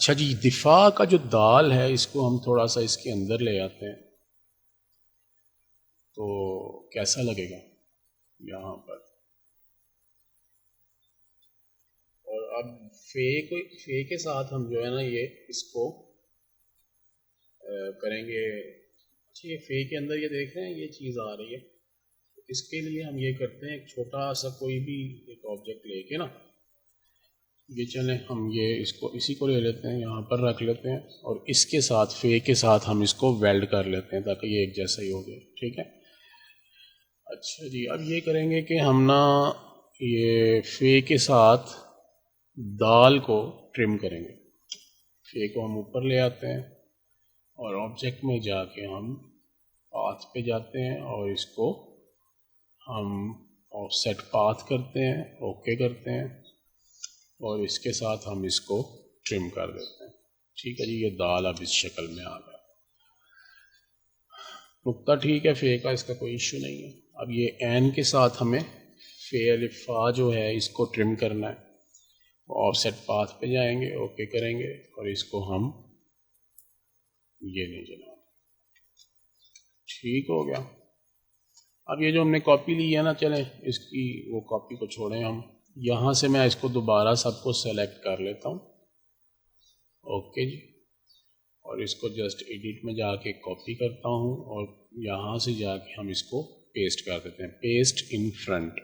अच्छा जी, दिफा का जो दाल है इसको हम थोड़ा सा इसके अंदर ले आते हैं तो कैसा लगेगा यहाँ पर। और अब फे के साथ हम जो है ना ये इसको करेंगे। अच्छा, ये फे के अंदर ये देख रहे हैं ये चीज़ आ रही है, इसके लिए हम ये करते हैं एक छोटा सा कोई भी एक ऑब्जेक्ट लेके ना, ये चलें हम ये इसको इसी को ले लेते हैं, यहाँ पर रख लेते हैं और इसके साथ फे के साथ हम इसको वेल्ड कर लेते हैं ताकि ये एक जैसा ही हो जाए। ठीक है। अच्छा जी, अब ये करेंगे कि हम ना ये फे के साथ दाल को ट्रिम करेंगे। फे को हम ऊपर ले आते हैं और ऑब्जेक्ट में जाके हम पाथ पे जाते हैं और इसको हम ऑफसेट पाथ करते हैं, ओके करते हैं और इसके साथ हम इसको ट्रिम कर देते हैं। ठीक है जी, ये दाल अब इस शक्ल में आ गया। नुक्ता ठीक है, फे का इसका कोई इशू नहीं है। अब ये एन के साथ हमें फे अलिफा जो है इसको ट्रिम करना है। ऑफसेट पाथ पे जाएंगे, ओके करेंगे और इसको हम ये नहीं जला। ठीक हो गया। अब ये जो हमने कॉपी ली है ना, चलें इसकी वो कॉपी को छोड़ें हम। यहाँ से मैं इसको दोबारा सबको सेलेक्ट कर लेता हूँ, ओके जी, और इसको जस्ट एडिट में जाके कॉपी करता हूँ और यहाँ से जाके हम इसको पेस्ट कर देते हैं, पेस्ट इन फ्रंट।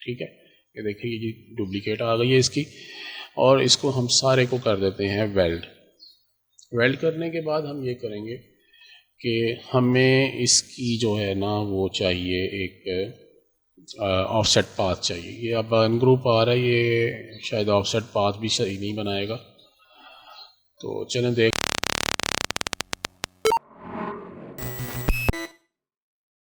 ठीक है, ये देखिए ये डुप्लीकेट आ गई है इसकी, और इसको हम सारे को कर देते हैं वेल्ड। वेल्ड करने के बाद हम ये करेंगे कि हमें इसकी जो है ना वो चाहिए एक ऑफसेट पाथ चाहिए। ये अब अनग्रुप आ रहा है, ये शायद ऑफसेट पाथ भी सही नहीं बनाएगा, तो चलें देख